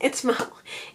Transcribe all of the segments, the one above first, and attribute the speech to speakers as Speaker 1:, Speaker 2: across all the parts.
Speaker 1: It's Mo.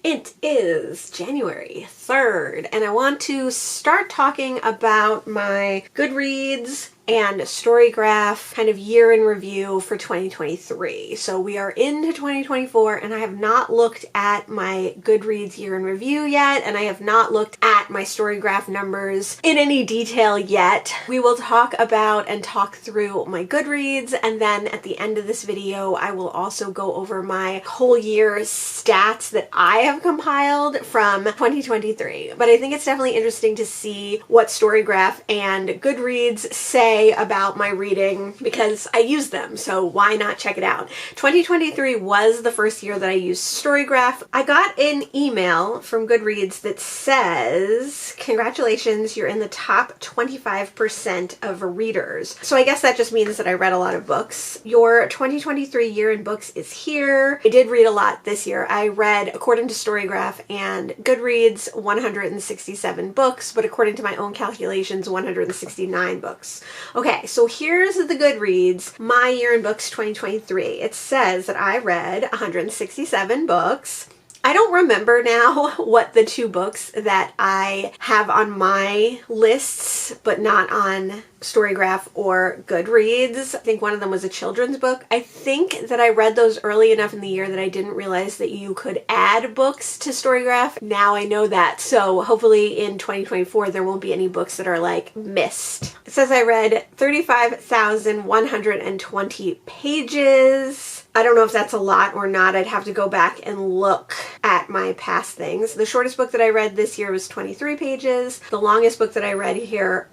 Speaker 1: It is January 3rd, and I want to start talking about my Goodreads and Storygraph kind of year in review for 2023. So we are into 2024, and I have not looked at my Goodreads year in review yet, and I have not looked at my Storygraph numbers in any detail yet. We will talk about and talk through my Goodreads, and then at the end of this video, I will also go over my whole year stats that I have compiled from 2023. But I think it's definitely interesting to see what Storygraph and Goodreads say about my reading because I use them, so why not check it out? 2023 was the first year that I used Storygraph. I got an email from Goodreads that says, congratulations, you're in the top 25% of readers. So I guess that just means that I read a lot of books. Your 2023 year in books is here. I did read a lot this year. I read, according to Storygraph and Goodreads, 167 books, but according to my own calculations, 169 books. Okay, so here's the Goodreads, my year in books 2023. It says that I read 167 books. I don't remember now what the two books that I have on my lists, but not on Storygraph or Goodreads. I think one of them was a children's book. I think that I read those early enough in the year that I didn't realize that you could add books to Storygraph. Now I know that, so hopefully in 2024 there won't be any books that are like missed. It says I read 35,120 pages. I don't know if that's a lot or not. I'd have to go back and look at my past things. The shortest book that I read this year was 23 pages. The longest book that I read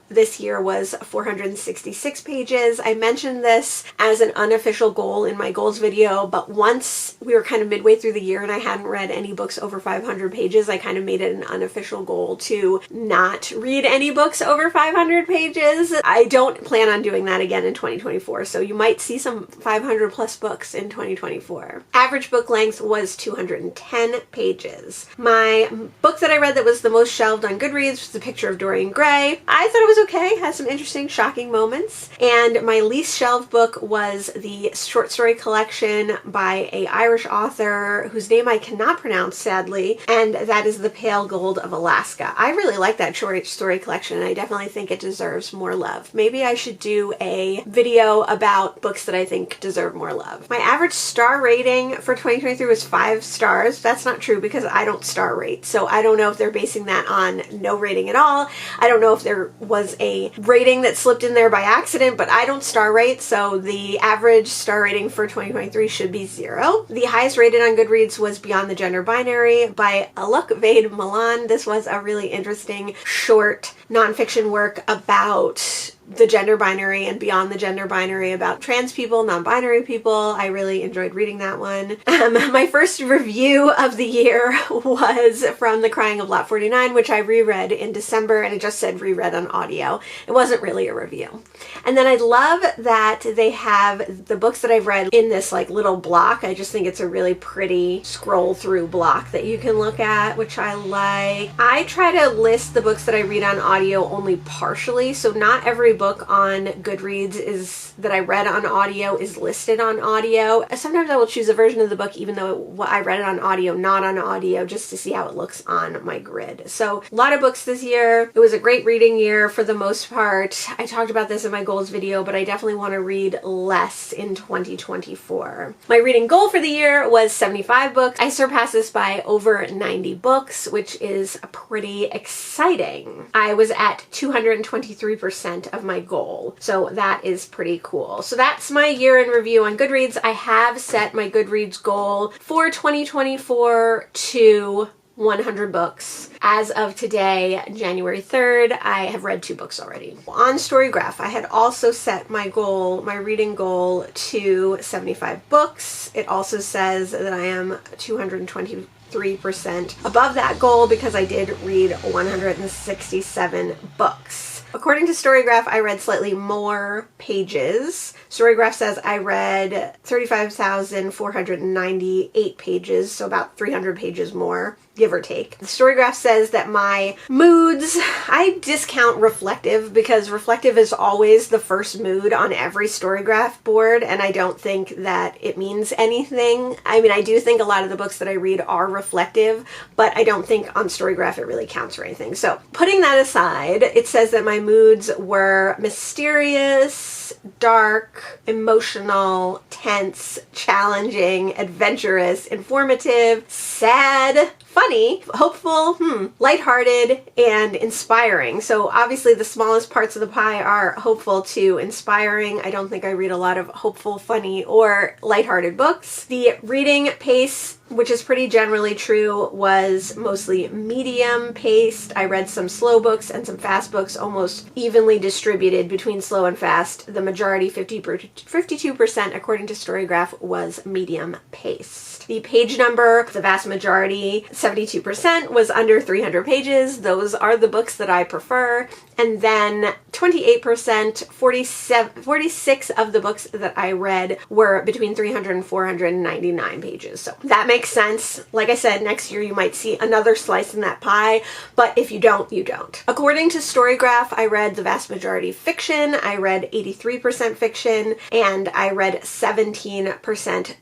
Speaker 1: this year was 466 pages. I mentioned this as an unofficial goal in my goals video, but once we were kind of midway through the year and I hadn't read any books over 500 pages, I kind of made it an unofficial goal to not read any books over 500 pages. I don't plan on doing that again in 2024, so you might see some 500 plus books in 2024. Average book length was 210 pages. My book that I read that was the most shelved on Goodreads was The Picture of Dorian Gray. I thought it was okay, has some interesting, shocking moments. And my least shelved book was the short story collection by an Irish author whose name I cannot pronounce, sadly, and that is The Pale Gold of Alaska. I really like that short story collection, and I definitely think it deserves more love. Maybe I should do a video about books that I think deserve more love. My average star rating for 2023 was 5 stars. That's not true because I don't star rate, so I don't know if they're basing that on no rating at all. I don't know if there was a rating that slipped in there by accident, but I don't star rate, so the average star rating for 2023 should be 0. The highest rated on Goodreads was Beyond the Gender Binary by Alok Vaid Malan. This was a really interesting short nonfiction work about the gender binary and beyond the gender binary, about trans people, non-binary people. I really enjoyed reading that one. My first review of the year was from The Crying of Lot 49, which I reread in December, and it just said reread on audio. It wasn't really a review. And then I love that they have the books that I've read in this like little block. I just think it's a really pretty scroll through block that you can look at, which I like. I try to list the books that I read on audio only partially, so not every book on Goodreads that I read on audio is listed on audio. Sometimes I will choose a version of the book even though I read it on audio, not on audio, just to see how it looks on my grid. So a lot of books this year. It was a great reading year for the most part. I talked about this in my goals video, but I definitely want to read less in 2024. My reading goal for the year was 75 books. I surpassed this by over 90 books, which is pretty exciting. I was at 223% of my goal, so that is pretty cool. So that's my year in review on Goodreads. I have set my Goodreads goal for 2024 to 100 books. As of today, January 3rd, I have read 2 books already. On Storygraph, I had also set my goal, my reading goal, to 75 books. It also says that I am 223% above that goal because I did read 167 books. According to Storygraph, I read slightly more pages. Storygraph says I read 35,498 pages, so about 300 pages more, give or take. The Storygraph says that my moods, I discount reflective because reflective is always the first mood on every Storygraph board, and I don't think that it means anything. I mean, I do think a lot of the books that I read are reflective, but I don't think on Storygraph it really counts for anything. So putting that aside, it says that my moods were mysterious, dark, emotional, tense, challenging, adventurous, informative, sad, funny, hopeful, lighthearted, and inspiring. So obviously the smallest parts of the pie are hopeful to inspiring. I don't think I read a lot of hopeful, funny, or lighthearted books. The reading pace, which is pretty generally true, was mostly medium paced. I read some slow books and some fast books, almost evenly distributed between slow and fast. The majority, 52%, according to Storygraph, was medium paced. The page number, the vast majority, 72%, was under 300 pages. Those are the books that I prefer. And then 28%, 46 of the books that I read were between 300 and 499 pages. So that makes sense. Like I said, next year you might see another slice in that pie, but if you don't, you don't. According to Storygraph, I read the vast majority fiction, I read 83% fiction, and I read 17%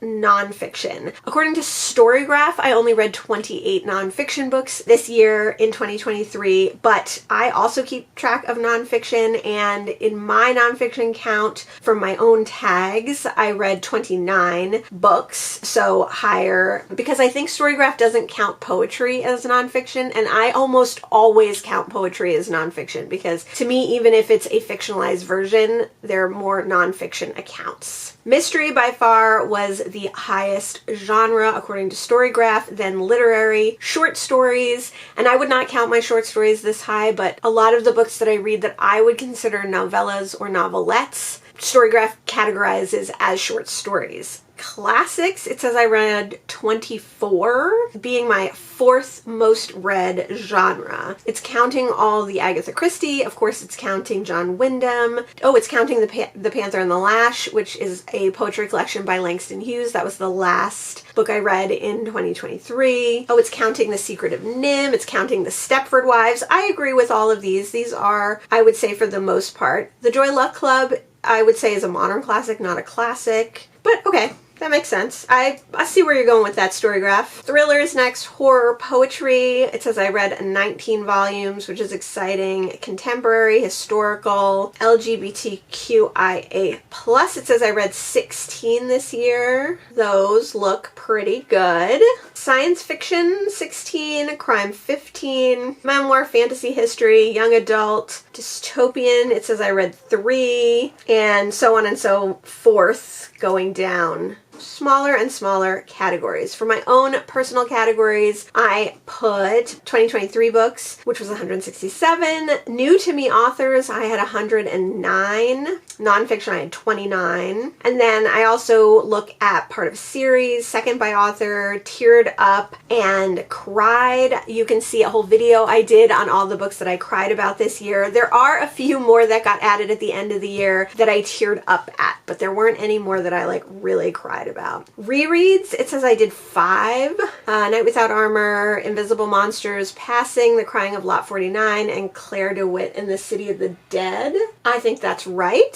Speaker 1: nonfiction. According to Storygraph, I only read 28 nonfiction books this year in 2023, but I also keep track of nonfiction, and in my nonfiction count for my own tags, I read 29 books, so higher, because I think Storygraph doesn't count poetry as nonfiction, and I almost always count poetry as nonfiction, because to me, even if it's a fictionalized version, they're more nonfiction accounts. Mystery by far was the highest genre according to Storygraph, then literary, short stories, and I would not count my short stories this high, but a lot of the books that I read that I would consider novellas or novelettes, Storygraph categorizes as short stories. Classics, it says I read 24, being my fourth most read genre. It's counting all the Agatha Christie, of course it's counting John Wyndham. Oh, it's counting the Panther and the Lash, which is a poetry collection by Langston Hughes. That was the last book I read in 2023. Oh, it's counting The Secret of Nim. It's counting The Stepford Wives. I agree with all of these. These are, I would say, for the most part. The Joy Luck Club, I would say, is a modern classic, not a classic. But okay. That makes sense. I see where you're going with that, Storygraph. Thrillers next, horror, poetry. It says I read 19 volumes, which is exciting. Contemporary, historical, LGBTQIA+. It says I read 16 this year. Those look pretty good. Science fiction, 16. Crime, 15. Memoir, fantasy, history, young adult, dystopian. It says I read 3. And so on and so forth, going down. Smaller and smaller categories. For my own personal categories, I put 2023 books, which was 167. New to me authors, I had 109. Nonfiction, I had 29. And then I also look at part of a series, second by author, teared up, and cried. You can see a whole video I did on all the books that I cried about this year. There are a few more that got added at the end of the year that I teared up at, but there weren't any more that I really cried about. Rereads, it says I did 5. Night Without Armor, Invisible Monsters, Passing, The Crying of Lot 49, and Claire DeWitt in the City of the Dead. I think that's right.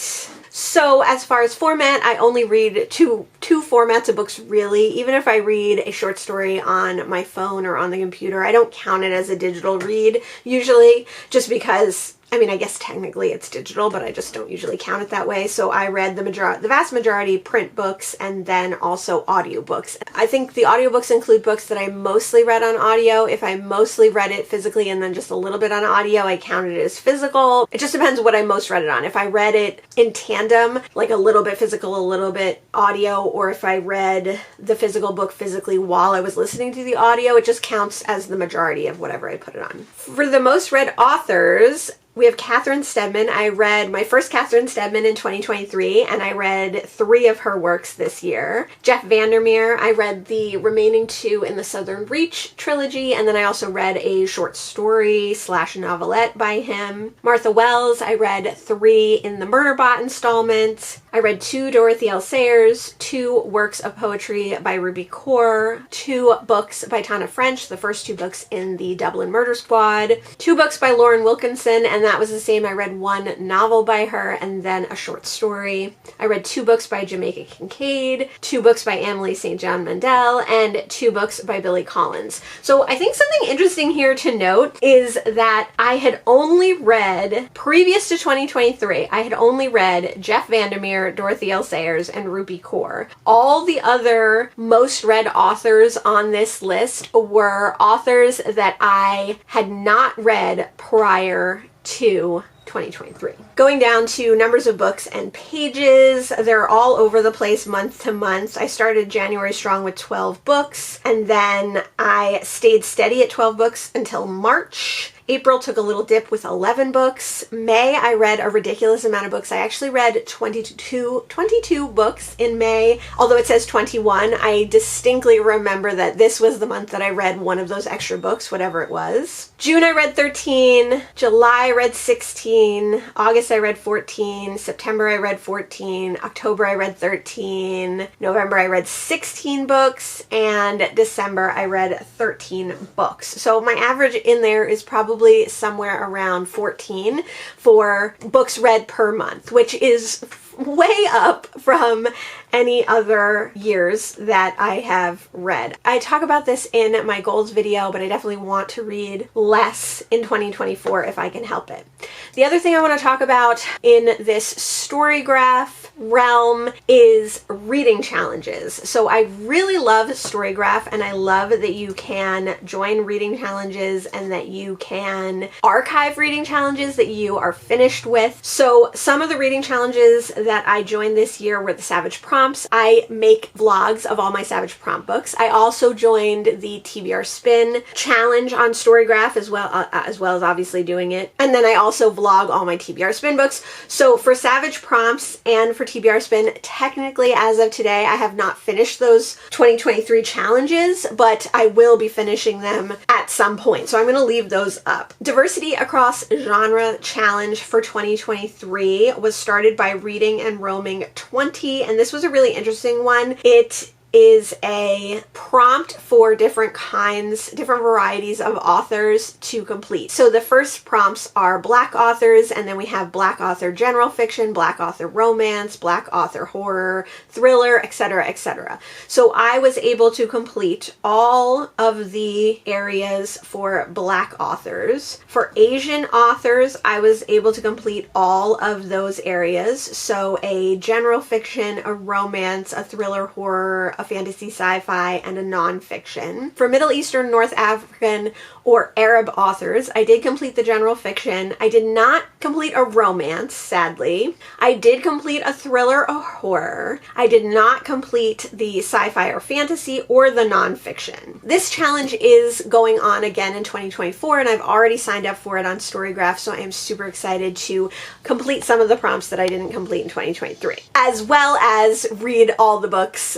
Speaker 1: So as far as format, I only read two formats of books really. Even if I read a short story on my phone or on the computer, I don't count it as a digital read usually, just because, I mean, I guess technically it's digital, but I just don't usually count it that way. So I read the vast majority print books and then also audiobooks. I think the audiobooks include books that I mostly read on audio. If I mostly read it physically and then just a little bit on audio, I counted it as physical. It just depends what I most read it on. If I read it in tandem, like a little bit physical, a little bit audio, or if I read the physical book physically while I was listening to the audio, it just counts as the majority of whatever I put it on. For the most read authors, We have Catherine Steadman. I read my first Catherine Steadman in 2023, and I read 3 of her works this year. Jeff Vandermeer, I read the remaining 2 in the Southern Reach trilogy, and then I also read a short story / novelette by him. Martha Wells, I read 3 in the Murderbot installment. I read 2 Dorothy L. Sayers, 2 works of poetry by Ruby Kaur, 2 books by Tana French, the first 2 books in the Dublin Murder Squad, 2 books by Lauren Wilkinson, and that was the same. I read 1 novel by her and then a short story. I read 2 books by Jamaica Kincaid, 2 books by Emily St. John Mandel, and 2 books by Billy Collins. So I think something interesting here to note is that I had only read, previous to 2023, I had only read Jeff Vandermeer, Dorothy L. Sayers, and Ruby Kaur. All the other most read authors on this list were authors that I had not read prior to 2023. Going down to numbers of books and pages, they're all over the place month to month. I started January strong with 12 books, and then I stayed steady at 12 books until March. April took a little dip with 11 books. May, I read a ridiculous amount of books. I actually read 22 books in May. Although it says 21, I distinctly remember that this was the month that I read one of those extra books, whatever it was. June, I read 13. July, I read 16. August, I read 14. September, I read 14. October, I read 13. November, I read 16 books. And December, I read 13 books. So my average in there is probably somewhere around 14 for books read per month, which is way up from any other years that I have read. I talk about this in my goals video, but I definitely want to read less in 2024 if I can help it. The other thing I want to talk about in this Storygraph realm is reading challenges. So I really love Storygraph, and I love that you can join reading challenges and that you can archive reading challenges that you are finished with. So some of the reading challenges that I joined this year were the Savage Prompts. I make vlogs of all my Savage Prompt books. I also joined the TBR Spin challenge on Storygraph as well as obviously doing it. And then I also vlog all my TBR Spin books. So for Savage Prompts and for TBR Spin, technically as of today, I have not finished those 2023 challenges, but I will be finishing them at some point. So I'm going to leave those up. Diversity Across Genre Challenge for 2023 was started by Reading and Roaming 20, and this was a really interesting one. It is a prompt for different varieties of authors to complete. So the first prompts are Black authors, and then we have Black author general fiction, Black author romance, Black author horror, thriller, etc., etc. So I was able to complete all of the areas for Black authors. For Asian authors, I was able to complete all of those areas. So a general fiction, a romance, a thriller, horror, a fantasy sci-fi, and a nonfiction. For Middle Eastern, North African, or Arab authors, I did complete the general fiction. I did not complete a romance, sadly. I did complete a thriller or horror. I did not complete the sci-fi or fantasy or the nonfiction. This challenge is going on again in 2024, and I've already signed up for it on Storygraph, so I am super excited to complete some of the prompts that I didn't complete in 2023, as well as read all the books,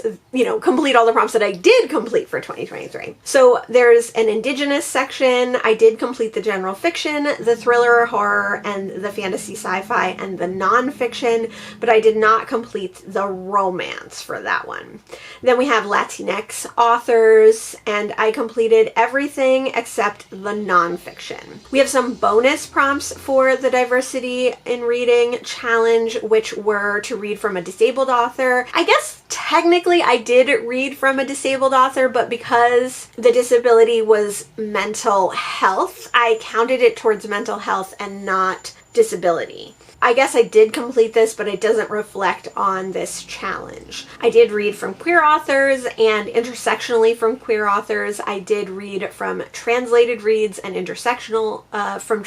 Speaker 1: complete all the prompts that I did complete for 2023. So there's an Indigenous section. I did complete the general fiction, the thriller or horror, and the fantasy sci-fi, and the nonfiction, but I did not complete the romance for that one. Then we have Latinx authors, and I completed everything except the nonfiction. We have some bonus prompts for the Diversity in Reading challenge, which were to read from a disabled author. I guess technically I did read from a disabled author, but because the disability was mental health, I counted it towards mental health and not disability. I guess I did complete this, but it doesn't reflect on this challenge. I did read from queer authors and intersectionally from queer authors. I did read from translated reads and intersectional from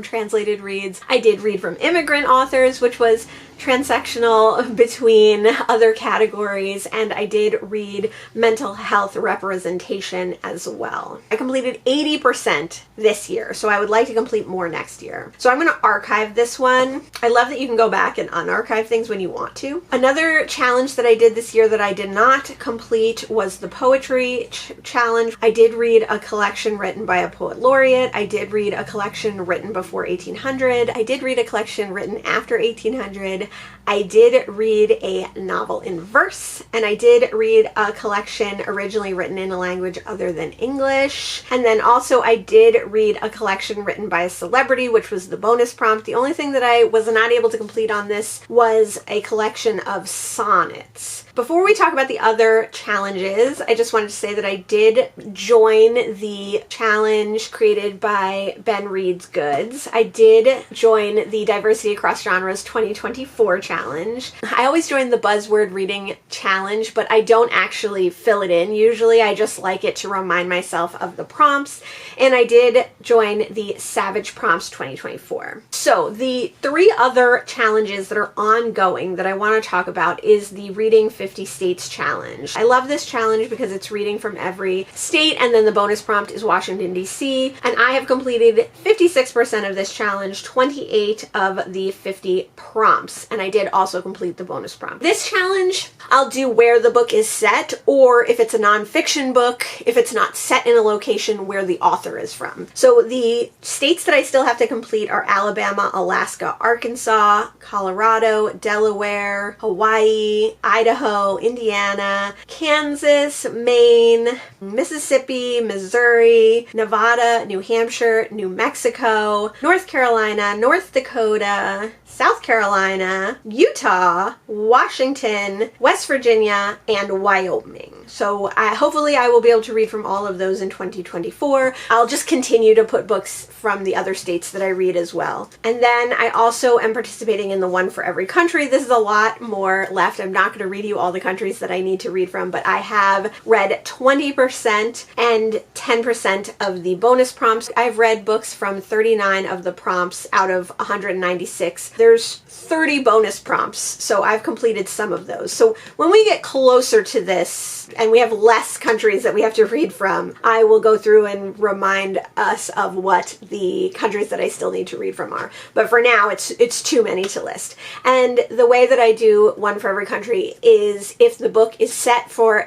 Speaker 1: translated reads. I did read from immigrant authors, which was transactional between other categories, and I did read mental health representation as well. I completed 80% this year, so I would like to complete more next year. So I'm going to archive this one. I love that you can go back and unarchive things when you want to. Another challenge that I did this year that I did not complete was the poetry challenge. I did read a collection written by a poet laureate. I did read a collection written before 1800. I did read a collection written after 1800. I did read a novel in verse, and I did read a collection originally written in a language other than English. And then also I did read a collection written by a celebrity, which was the bonus prompt. The only thing that I was not able to complete on this was a collection of sonnets. Before we talk about the other challenges, I just wanted to say that I did join the challenge created by Ben Reads Goods. I did join the Diversity Across Genres 2024 challenge. I always join the buzzword reading challenge, but I don't actually fill it in. Usually I just like it to remind myself of the prompts, and I did join the Savage Prompts 2024. So the three other challenges that are ongoing that I want to talk about is the Reading 50 States Challenge. I love this challenge because it's reading from every state, and then the bonus prompt is Washington, D.C. And I have completed 56% of this challenge, 28 of the 50 prompts, and I did also complete the bonus prompt. This challenge, I'll do where the book is set, or if it's a nonfiction book, if it's not set in a location where the author is from. So the states that I still have to complete are Alabama, Alaska, Arkansas, Colorado, Delaware, Hawaii, Idaho, Indiana, Kansas, Maine, Mississippi, Missouri, Nevada, New Hampshire, New Mexico, North Carolina, North Dakota, South Carolina, Utah, Washington, West Virginia, and Wyoming. So hopefully I will be able to read from all of those in 2024. I'll just continue to put books from the other states that I read as well. And then I also am participating in the one for every country. This is a lot more left. I'm not going to read you all the countries that I need to read from, but I have read 20% and 10% of the bonus prompts. I've read books from 39 of the prompts out of 196. There's 30 bonus prompts, so I've completed some of those. So when we get closer to this and we have less countries that we have to read from, I will go through and remind us of what the countries that I still need to read from are. But for now, it's too many to list. And the way that I do one for every country is if the book is set for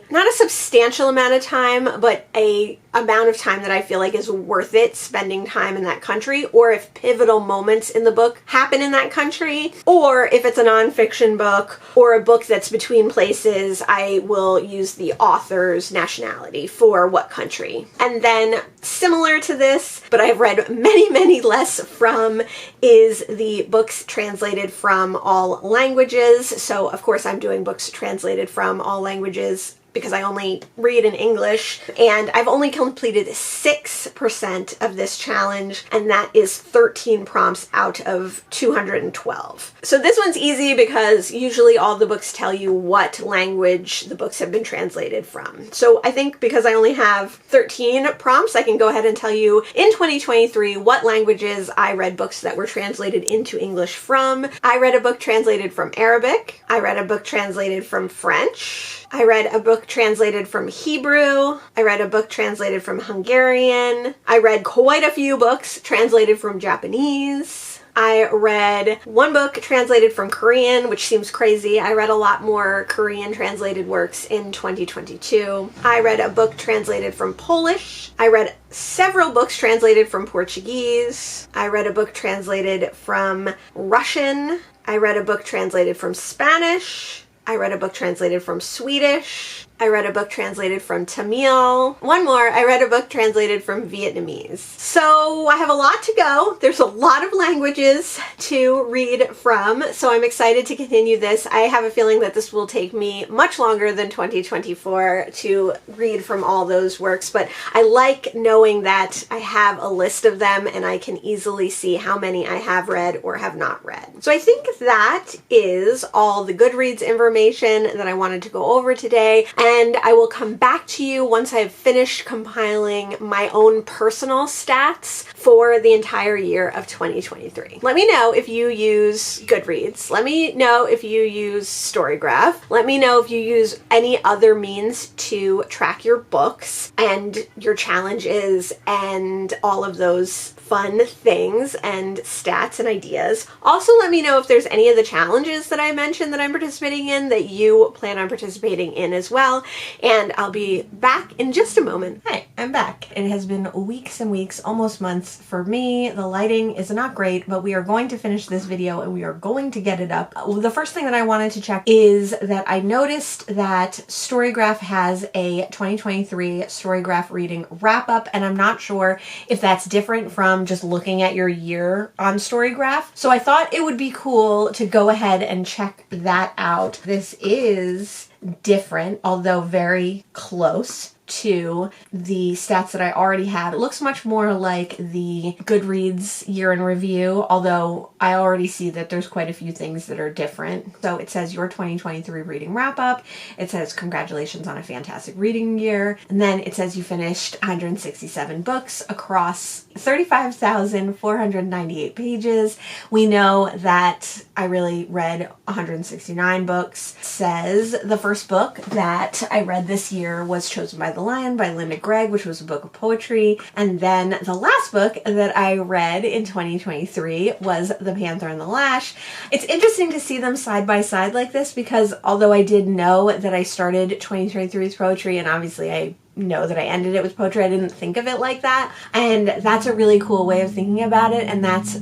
Speaker 1: not a substantial amount of time, but a amount of time that I feel like is worth it spending time in that country, or if pivotal moments in the book happen in that country, or if it's a nonfiction book or a book that's between places, I will use the author's nationality for what country. And then similar to this, but I've read many, many less from, is the books translated from all languages. So of course I'm doing books translated from all languages because I only read in English, and I've only completed 6% of this challenge, and that is 13 prompts out of 212. So this one's easy because usually all the books tell you what language the books have been translated from. So I think because I only have 13 prompts, I can go ahead and tell you in 2023 what languages I read books that were translated into English from. I read a book translated from Arabic. I read a book translated from French. I read a book translated from Hebrew. I read a book translated from Hungarian. I read quite a few books translated from Japanese. I read one book translated from Korean, which seems crazy. I read a lot more Korean translated works in 2022. I read a book translated from Polish. I read several books translated from Portuguese. I read a book translated from Russian. I read a book translated from Spanish. I read a book translated from Swedish. I read a book translated from Tamil. One more, I read a book translated from Vietnamese. So I have a lot to go. There's a lot of languages to read from, so I'm excited to continue this. I have a feeling that this will take me much longer than 2024 to read from all those works, but I like knowing that I have a list of them and I can easily see how many I have read or have not read. So I think that is all the Goodreads information that I wanted to go over today. And I will come back to you once I've finished compiling my own personal stats for the entire year of 2023. Let me know if you use Goodreads. Let me know if you use Storygraph. Let me know if you use any other means to track your books and your challenges and all of those fun things and stats and ideas. Also, let me know if there's any of the challenges that I mentioned that I'm participating in that you plan on participating in as well. And I'll be back in just a moment. Hi, I'm back. It has been weeks and weeks, almost months for me. The lighting is not great, but we are going to finish this video and we are going to get it up. The first thing that I wanted to check is that I noticed that Storygraph has a 2023 Storygraph reading wrap up, and I'm not sure if that's different from just looking at your year on Storygraph. So I thought it would be cool to go ahead and check that out. This is different, although very close to the stats that I already have. It looks much more like the Goodreads year in review, although I already see that there's quite a few things that are different. So it says your 2023 reading wrap up. It says congratulations on a fantastic reading year. And then it says you finished 167 books across 35,498 pages. We know that I really read 169 books. It says the first book that I read this year was Chosen by the Lion by Linda Gregg, which was a book of poetry. And then the last book that I read in 2023 was The Panther and the Lash. It's interesting to see them side by side like this because although I did know that I started 2023 with poetry, and obviously I know that I ended it with poetry, I didn't think of it like that. And that's a really cool way of thinking about it. And that's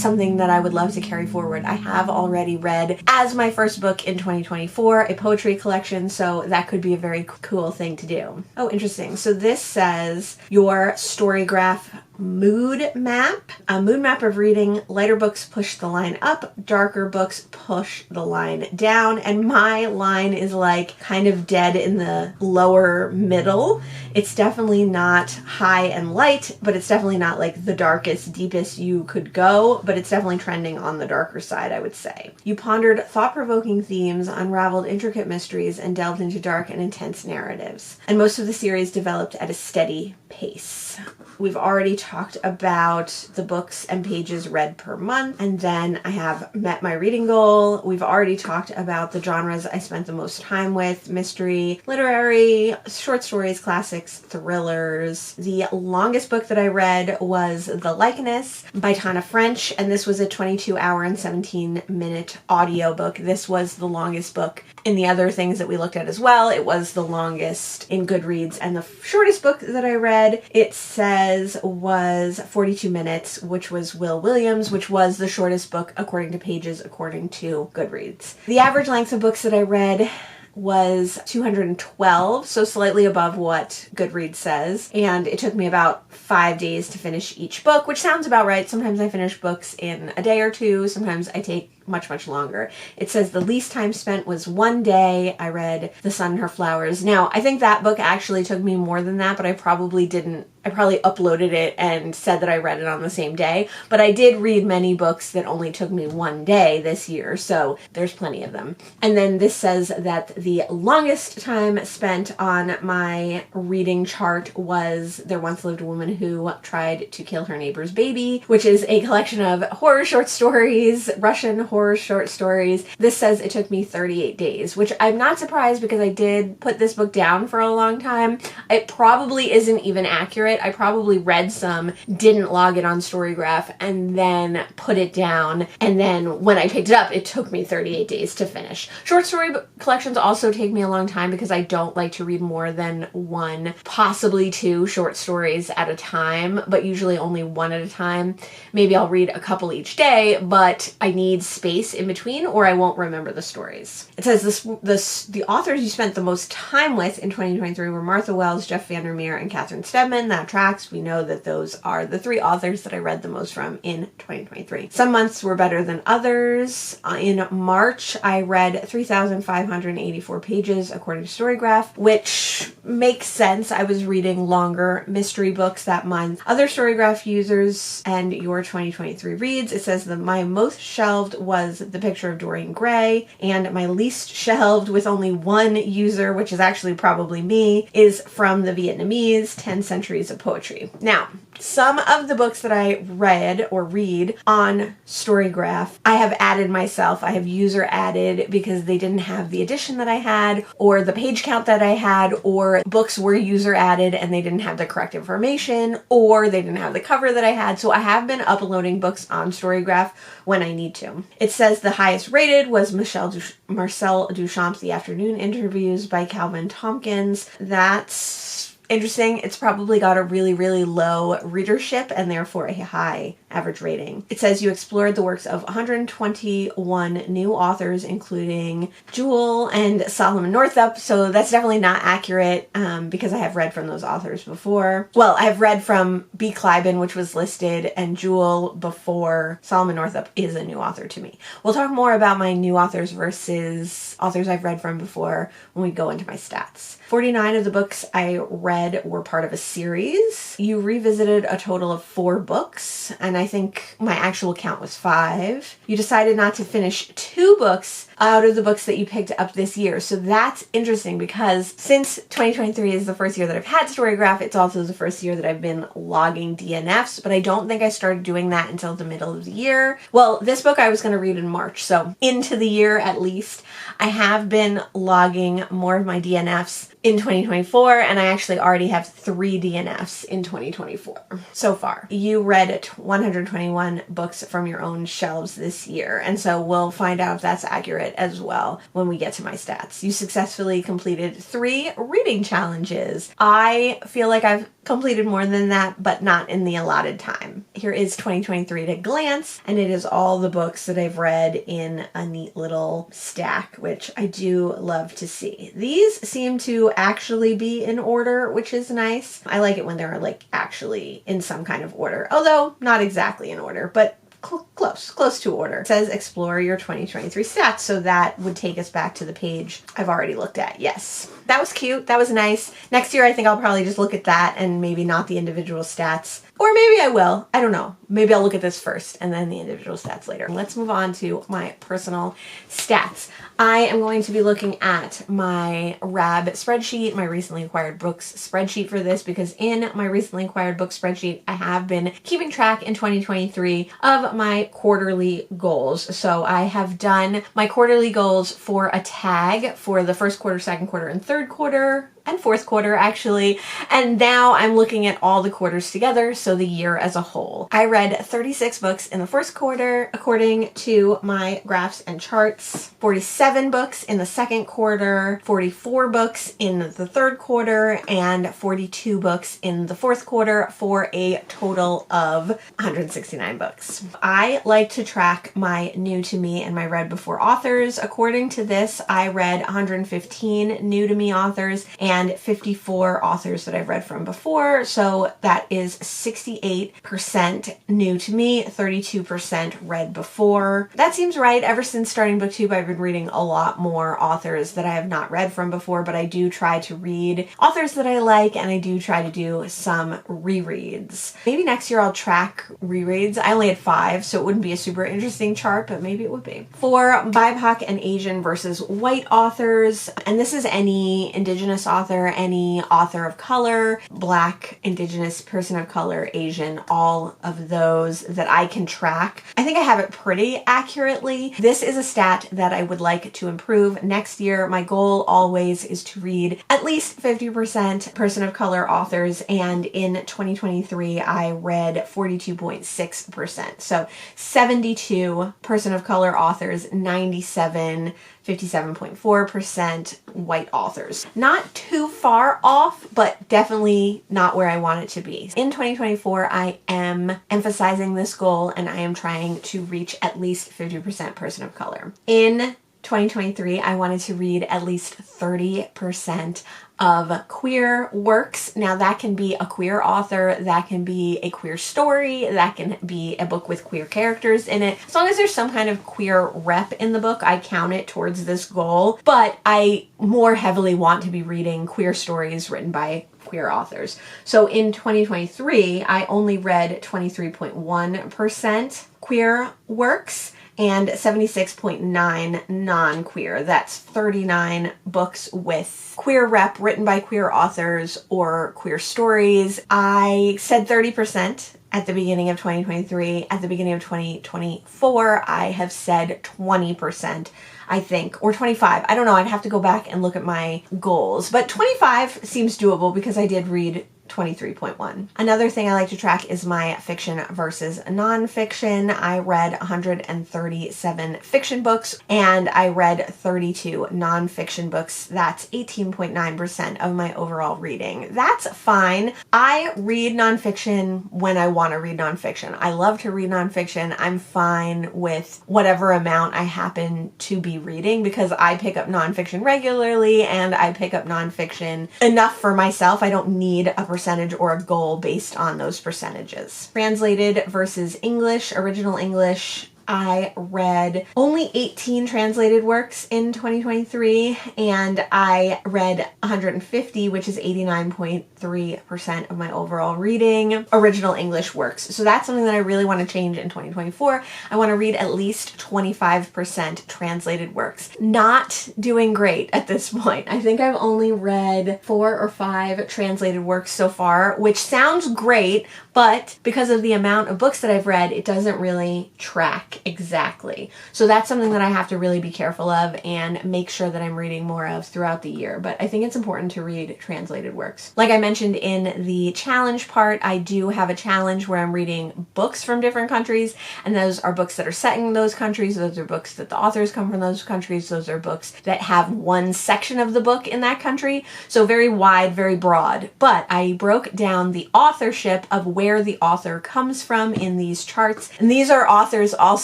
Speaker 1: something that I would love to carry forward. I have already read as my first book in 2024, a poetry collection. So that could be a very cool thing to do. Oh, interesting. So this says your Storygraph mood map. A mood map of reading. Lighter books push the line up, darker books push the line down, and my line is like kind of dead in the lower middle. It's definitely not high and light, but it's definitely not like the darkest, deepest you could go, but it's definitely trending on the darker side, I would say. You pondered thought-provoking themes, unraveled intricate mysteries, and delved into dark and intense narratives. And most of the series developed at a steady pace. We've already talked about the books and pages read per month, and then I have met my reading goal. We've already talked about the genres I spent the most time with: mystery, literary, short stories, classics, thrillers. The longest book that I read was The Likeness by Tana French, and this was a 22-hour and 17-minute audiobook. This was the longest book in the other things that we looked at as well. It was the longest in Goodreads, and the shortest book that I read, it says, was 42 minutes, which was Will Williams, which was the shortest book according to pages, according to Goodreads. The average length of books that I read was 212, so slightly above what Goodreads says, and it took me about 5 days to finish each book, which sounds about right. Sometimes I finish books in a day or two, sometimes I take much longer. It says the least time spent was 1 day. I read The Sun and Her Flowers. Now, I think that book actually took me more than that, but I probably uploaded it and said that I read it on the same day, but I did read many books that only took me 1 day this year, so there's plenty of them. And then this says that the longest time spent on my reading chart was There Once Lived a Woman Who Tried to Kill Her Neighbor's Baby, which is a collection of horror short stories, Russian horror short stories. This says it took me 38 days, which I'm not surprised because I did put this book down for a long time. It probably isn't even accurate it. I probably read some, didn't log it on Storygraph, and then put it down. And then when I picked it up, it took me 38 days to finish. Short story collections also take me a long time because I don't like to read more than one, possibly two short stories at a time, but usually only one at a time. Maybe I'll read a couple each day, but I need space in between or I won't remember the stories. It says the authors you spent the most time with in 2023 were Martha Wells, Jeff Vandermeer, and Catherine Steadman. That tracks. We know that those are the three authors that I read the most from in 2023. Some months were better than others. In March, I read 3,584 pages according to Storygraph, which makes sense. I was reading longer mystery books that month. Other Storygraph users and your 2023 reads, it says that my most shelved was The Picture of Dorian Gray, and my least shelved, with only one user, which is actually probably me, is From the Vietnamese, 10 Centuries of Poetry. Now, some of the books that I read or read on Storygraph, I have added myself. I have user added because they didn't have the edition that I had or the page count that I had, or books were user added and they didn't have the correct information, or they didn't have the cover that I had. So I have been uploading books on Storygraph when I need to. It says the highest rated was Marcel Duchamp's The Afternoon Interviews by Calvin Tompkins. That's interesting. It's probably got a really, really low readership and therefore a high average rating. It says you explored the works of 121 new authors, including Jewel and Solomon Northup. So that's definitely not accurate because I have read from those authors before. Well, I have read from B. Cliben, which was listed, and Jewel before. Solomon Northup is a new author to me. We'll talk more about my new authors versus authors I've read from before when we go into my stats. 49 of the books I read were part of a series. You revisited a total of 4 books, and I think my actual count was 5. You decided not to finish 2 books out of the books that you picked up this year. So that's interesting because since 2023 is the first year that I've had Storygraph, it's also the first year that I've been logging DNFs, but I don't think I started doing that until the middle of the year. Well, this book I was going to read in March, so into the year at least. I have been logging more of my DNFs in 2024, and I actually already have 3 DNFs in 2024 so far. You read 121 books from your own shelves this year, and so we'll find out if that's accurate as well when we get to my stats. You successfully completed 3 reading challenges. I feel like I've completed more than that, but not in the allotted time. Here is 2023 at a glance, and it is all the books that I've read in a neat little stack, which I do love to see. These seem to actually be in order, which is nice. I like it when they're like actually in some kind of order, although not exactly in order, but close to order. It says explore your 2023 stats, so that would take us back to the page I've already looked at. Yes, that was cute. That was nice. Next year, I think I'll probably just look at that and maybe not the individual stats. Or maybe I will. I don't know. Maybe I'll look at this first and then the individual stats later. Let's move on to my personal stats. I am going to be looking at my RAB spreadsheet, my recently acquired books spreadsheet for this, because in my recently acquired book spreadsheet, I have been keeping track in 2023 of my quarterly goals. So I have done my quarterly goals for a tag for the first quarter, second quarter, and third quarter, and fourth quarter actually, and now I'm looking at all the quarters together, so the year as a whole. I read 36 books in the first quarter according to my graphs and charts, 47 books in the second quarter, 44 books in the third quarter, and 42 books in the fourth quarter, for a total of 169 books. I like to track my new to me and my read before authors. According to this, I read 115 new to me authors and 54 authors that I've read from before. So that is 68% new to me, 32% read before. That seems right. Ever since starting BookTube, I've been reading a lot more authors that I have not read from before, but I do try to read authors that I like, and I do try to do some rereads. Maybe next year I'll track rereads. I only had 5, so it wouldn't be a super interesting chart, but maybe it would be. For BIPOC and Asian versus white authors, and this is any Indigenous author author, any author of color, Black, Indigenous, person of color, Asian, all of those that I can track. I think I have it pretty accurately. This is a stat that I would like to improve next year. My goal always is to read at least 50% person of color authors, and in 2023 I read 42.6%. So 72 person of color authors, 97 57.4% white authors. Not too far off, but definitely not where I want it to be. In 2024, I am emphasizing this goal and I am trying to reach at least 50% person of color. In 2023, I wanted to read at least 30% of queer works. Now that can be a queer author, that can be a queer story, that can be a book with queer characters in it. As long as there's some kind of queer rep in the book, I count it towards this goal. But I more heavily want to be reading queer stories written by queer authors. So in 2023, I only read 23.1% queer works and 76.9 non-queer. That's 39 books with queer rep written by queer authors or queer stories. I said 30% at the beginning of 2023. At the beginning of 2024, I have said 20%, I think, or 25. I don't know. I'd have to go back and look at my goals, but 25 seems doable because I did read 23.1. Another thing I like to track is my fiction versus nonfiction. I read 137 fiction books and I read 32 nonfiction books. That's 18.9% of my overall reading. That's fine. I read nonfiction when I want to read nonfiction. I love to read nonfiction. I'm fine with whatever amount I happen to be reading because I pick up nonfiction regularly and I pick up nonfiction enough for myself. I don't need a percentage or a goal based on those percentages. Translated versus English, original English. I read only 18 translated works in 2023 and I read 150, which is 89.3% of my overall reading, original English works. So that's something that I really want to change in 2024. I want to read at least 25% translated works. Not doing great at this point. I think I've only read 4 or 5 translated works so far, which sounds great, but because of the amount of books that I've read, it doesn't really track exactly. So that's something that I have to really be careful of and make sure that I'm reading more of throughout the year. But I think it's important to read translated works. Like I mentioned in the challenge part, I do have a challenge where I'm reading books from different countries, and those are books that are set in those countries. Those are books that the authors come from those countries. Those are books that have one section of the book in that country. So very wide, very broad. But I broke down the authorship of where the author comes from in these charts. And these are authors also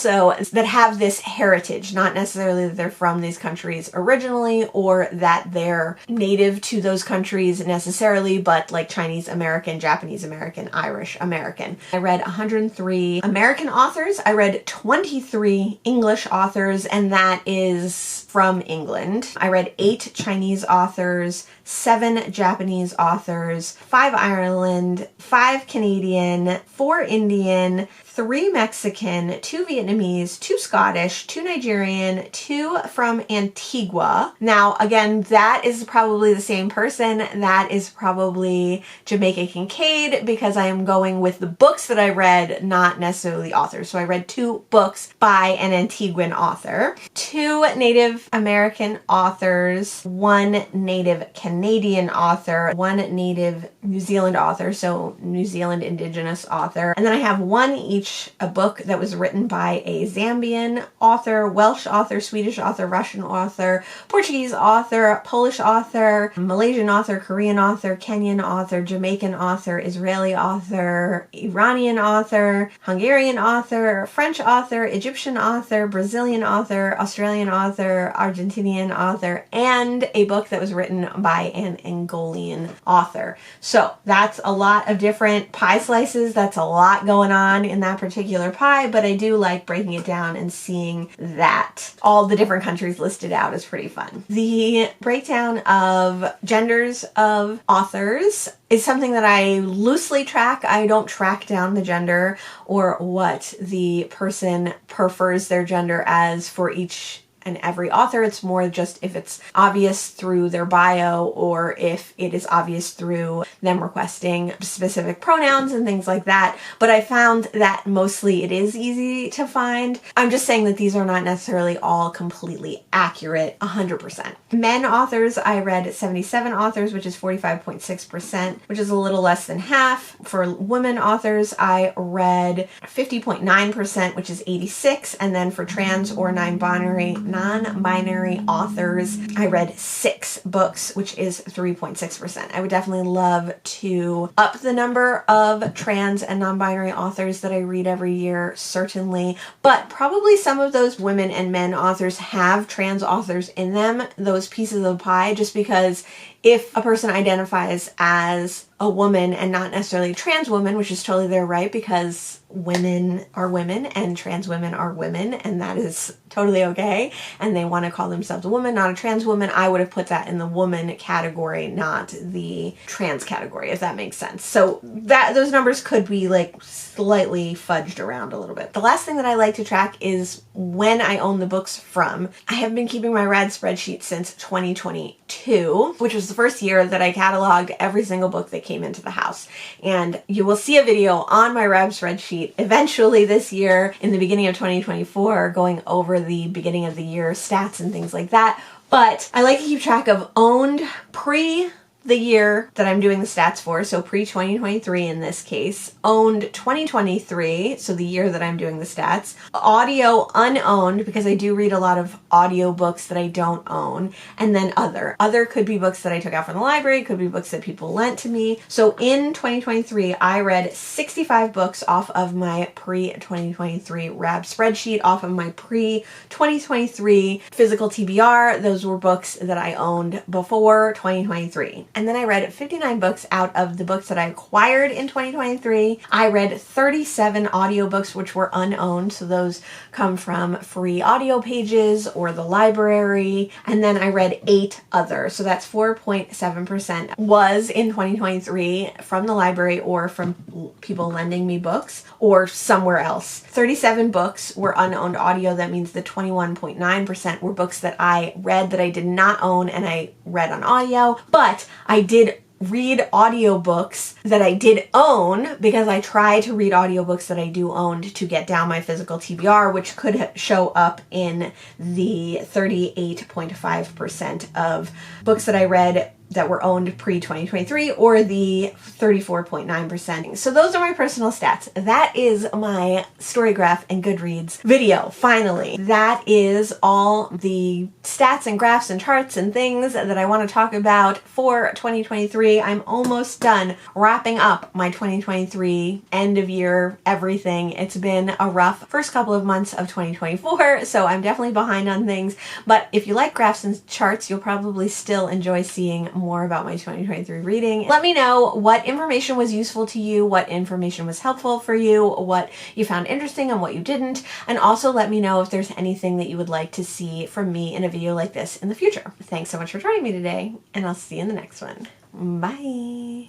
Speaker 1: that have this heritage, not necessarily that they're from these countries originally or that they're native to those countries necessarily, but like Chinese American, Japanese American, Irish American. I read 103 American authors. I read 23 English authors, and that is from England. I read 8 Chinese authors, 7 Japanese authors, 5 Ireland, 5 Canadian, 4 Indian, 3 Mexican, 2 Vietnamese, 2 Scottish, 2 Nigerian, 2 from Antigua. Now, again, that is probably the same person. That is probably Jamaica Kincaid because I am going with the books that I read, not necessarily the authors. So I read 2 books by an Antiguan author, 2 Native American authors, 1 Native Canadian author, 1 Native New Zealand author, so New Zealand Indigenous author, and then I have 1 each, a book that was written by a Zambian author, Welsh author, Swedish author, Russian author, Portuguese author, Polish author, Malaysian author, Korean author, Kenyan author, Jamaican author, Israeli author, Iranian author, Hungarian author, French author, Egyptian author, Brazilian author, Australian author, Argentinian author, and a book that was written by an Angolan author. So that's a lot of different pie slices. That's a lot going on in that particular pie, but I do like breaking it down and seeing that all the different countries listed out is pretty fun. The breakdown of genders of authors is something that I loosely track. I don't track down the gender or what the person prefers their gender as for each and every author. It's more just if it's obvious through their bio or if it is obvious through them requesting specific pronouns and things like that. But I found that mostly it is easy to find. I'm just saying that these are not necessarily all completely accurate 100%. Men authors, I read 77 authors, which is 45.6%, which is a little less than half. For women authors, I read 50.9%, which is 86. And then for trans or non-binary authors, I read 6 books, which is 3.6%. I would definitely love to up the number of trans and non-binary authors that I read every year, certainly. But probably some of those women and men authors have trans authors in them, those pieces of the pie, just because if a person identifies as a woman and not necessarily a trans woman, which is totally their right because women are women and trans women are women, and that is totally okay, and they want to call themselves a woman, not a trans woman, I would have put that in the woman category, not the trans category, if that makes sense. So that those numbers could be like slightly fudged around a little bit. The last thing that I like to track is when I own the books from. I have been keeping my rad spreadsheet since 2022, which was the first year that I cataloged every single book that came into the house. And you will see a video on my rad spreadsheet eventually this year in the beginning of 2024 going over the beginning of the year stats and things like that. But I like to keep track of owned pre the year that I'm doing the stats for, so pre-2023 in this case, owned 2023, so the year that I'm doing the stats, audio unowned, because I do read a lot of audio books that I don't own, and then other. Other could be books that I took out from the library, could be books that people lent to me. So in 2023, I read 65 books off of my pre-2023 RAB spreadsheet, off of my pre-2023 physical TBR. Those were books that I owned before 2023. And then I read 59 books out of the books that I acquired in 2023. I read 37 audiobooks which were unowned, so those come from free audio pages or the library. And then I read 8 other, so that's 4.7% was in 2023 from the library or from people lending me books or somewhere else. 37 books were unowned audio. That means the 21.9% were books that I read that I did not own and I read on audio, but I did read audiobooks that I did own because I try to read audiobooks that I do own to get down my physical TBR, which could show up in the 38.5% of books that I read that were owned pre-2023 or the 34.9%. So those are my personal stats. That is my Storygraph and Goodreads video, finally. That is all the stats and graphs and charts and things that I want to talk about for 2023. I'm almost done wrapping up my 2023 end of year everything. It's been a rough first couple of months of 2024, so I'm definitely behind on things. But if you like graphs and charts, you'll probably still enjoy seeing more about my 2023 reading. Let me know what information was useful to you, what information was helpful for you, what you found interesting and what you didn't, and also let me know if there's anything that you would like to see from me in a video like this in the future. Thanks so much for joining me today, and I'll see you in the next one. Bye!